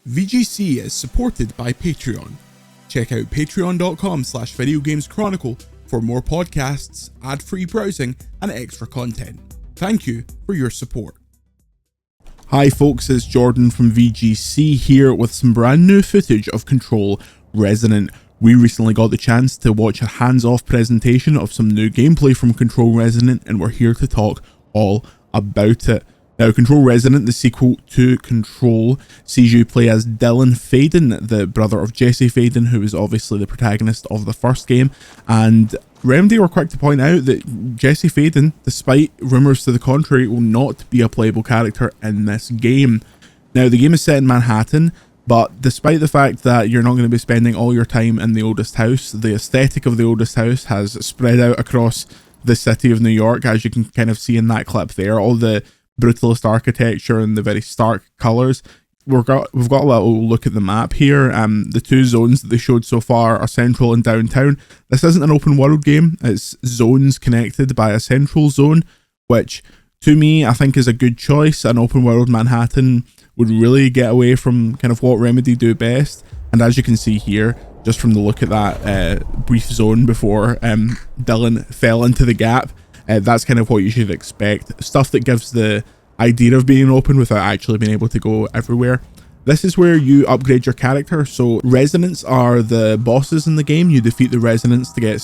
VGC is supported by Patreon. Check out patreon.com/videogameschronicle for more podcasts, ad-free browsing, and extra content. Thank you for your support. Hi folks, it's Jordan from VGC here with some brand new footage of Control Resonant. We recently got the chance to watch a hands-off presentation of some new gameplay from Control Resonant, and we're here to talk all about it. Now, Control Resonant, the sequel to Control, sees you play as Dylan Faden, the brother of Jesse Faden, who is obviously the protagonist of the first game. And Remedy were quick to point out that Jesse Faden, despite rumours to the contrary, will not be a playable character in this game. Now, the game is set in Manhattan, but despite the fact that you're not going to be spending all your time in the oldest house, the aesthetic of the oldest house has spread out across the city of New York, as you can kind of see in that clip there. All the brutalist architecture and the very stark colours. We've got a little look at the map here. The two zones that they showed so far are Central and Downtown. This isn't an open world game, it's zones connected by a central zone, which to me I think is a good choice. An open world Manhattan would really get away from kind of what Remedy do best, and as you can see here, just from the look at that brief zone before Dylan fell into the gap, that's kind of what you should expect. Stuff that gives the idea of being open without actually being able to go everywhere. This is where you upgrade your character. So Resonants are the bosses in the game. You defeat the Resonants to get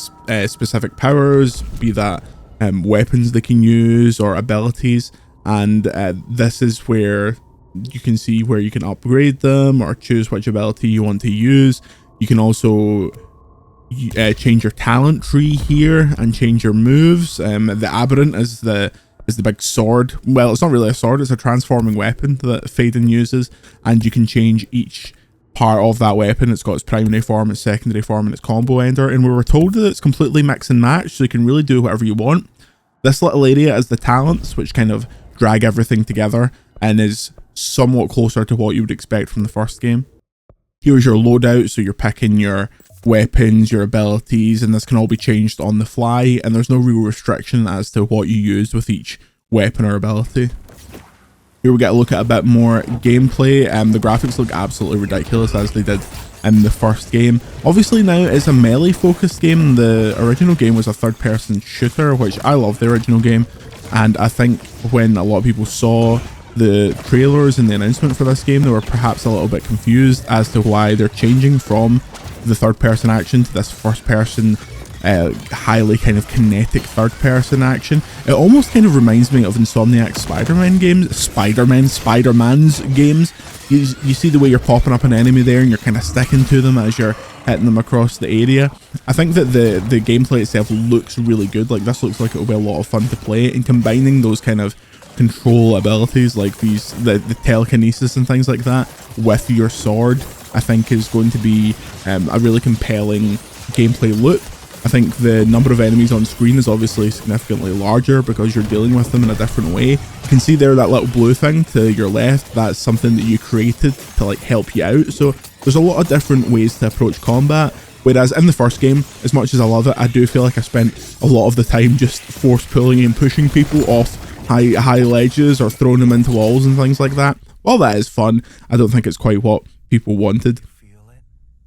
specific powers, be that weapons they can use or abilities. And this is where you can see where you can upgrade them or choose which ability you want to use. You can also change your talent tree here and change your moves. The Aberrant is the big sword. Well, it's not really a sword, it's a transforming weapon that Faden uses, and you can change each part of that weapon. It's got its primary form, its secondary form, and its combo ender, and we were told that it's completely mix and match, so you can really do whatever you want. This little area is the talents, which kind of drag everything together and is somewhat closer to what you would expect from the first game. Here's your loadout, so you're picking your weapons, your abilities, and this can all be changed on the fly, and there's no real restriction as to what you use with each weapon or ability. Here we get a look at a bit more gameplay. The graphics look absolutely ridiculous as they did in the first game. Obviously now it's a melee focused game. The original game was a third person shooter, which I love the original game, and I think when a lot of people saw the trailers and the announcement for this game, they were perhaps a little bit confused as to why they're changing from the third person action to this first person highly kind of kinetic third person action. It almost kind of reminds me of Insomniac's Spider-Man's games. You see the way you're popping up an enemy there and you're kind of sticking to them as you're hitting them across the area. I think that the gameplay itself looks really good. Like, this looks like it'll be a lot of fun to play, and combining those kind of control abilities like the telekinesis and things like that with your sword, I think is going to be a really compelling gameplay loop. I think the number of enemies on screen is obviously significantly larger because you're dealing with them in a different way. You can see there that little blue thing to your left, that's something that you created to like help you out. So there's a lot of different ways to approach combat, whereas in the first game, as much as I love it, I do feel like I spent a lot of the time just force pulling and pushing people off high ledges or throwing them into walls and things like that. While that is fun, I don't think it's quite what people wanted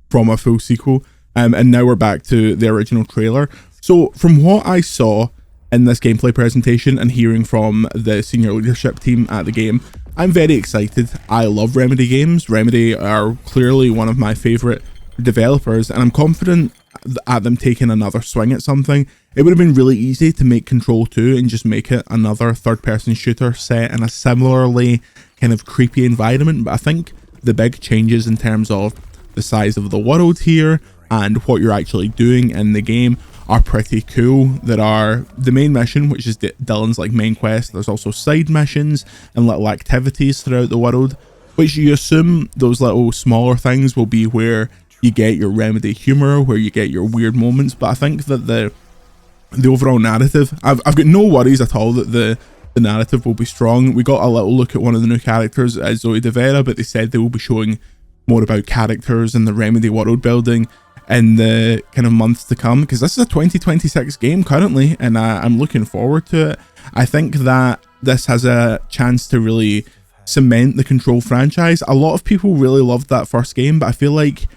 from a full sequel. And now we're back to the original trailer. So from what I saw in this gameplay presentation and hearing from the senior leadership team at the game, I'm very excited. I love Remedy games. Remedy are clearly one of my favourite developers, and I'm confident at them taking another swing at something. It would have been really easy to make Control 2 and just make it another third-person shooter set in a similarly kind of creepy environment, but I think the big changes in terms of the size of the world here and what you're actually doing in the game are pretty cool. There are the main mission, which is Dylan's like main quest. There's also side missions and little activities throughout the world, which you assume those little smaller things will be where you get your Remedy humor, where you get your weird moments. But I think that the overall narrative, I've got no worries at all that the narrative will be strong. We got a little look at one of the new characters as Zoe De Vera, but they said they will be showing more about characters and the Remedy world building in the kind of months to come, because this is a 2026 game currently, and I'm looking forward to it. I think that this has a chance to really cement the Control franchise. A lot of people really loved that first game, but I feel like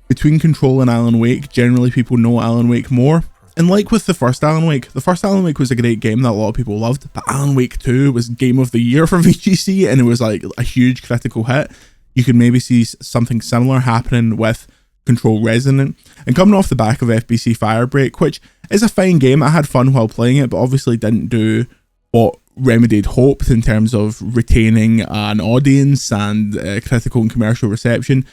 between Control and Alan Wake, generally people know Alan Wake more. And like with the first Alan Wake was a great game that a lot of people loved, but Alan Wake 2 was game of the year for VGC, and it was like a huge critical hit. You could maybe see something similar happening with Control Resonant. And coming off the back of FBC Firebreak, which is a fine game, I had fun while playing it, but obviously didn't do what Remedy had hoped in terms of retaining an audience and critical and commercial reception.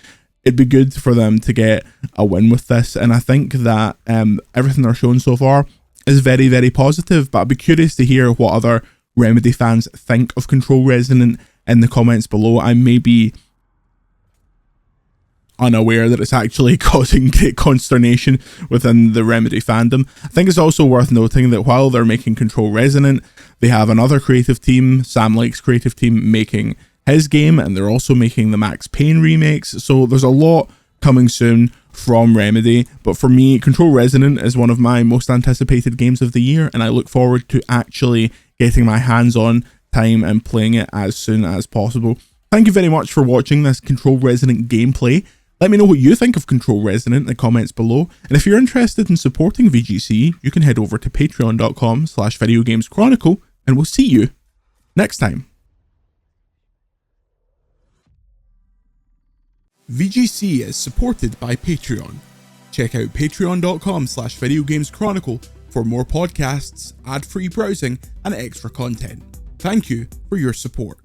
It'd be good for them to get a win with this, and I think that everything they're showing so far is very, very positive, but I'd be curious to hear what other Remedy fans think of Control Resonant in the comments below. I may be unaware that it's actually causing great consternation within the Remedy fandom. I think it's also worth noting that while they're making Control Resonant, they have another creative team, Sam Lake's creative team, making his game, and they're also making the Max Payne remakes. So there's a lot coming soon from Remedy, but for me, Control Resonant is one of my most anticipated games of the year, and I look forward to actually getting my hands on time and playing it as soon as possible. Thank you very much for watching this Control Resonant gameplay. Let me know what you think of Control Resonant in the comments below, and if you're interested in supporting VGC, you can head over to patreon.com/videogameschronicle, and we'll see you next time. VGC is supported by Patreon. Check out patreon.com/videogameschronicle for more podcasts, ad-free browsing, and extra content. Thank you for your support.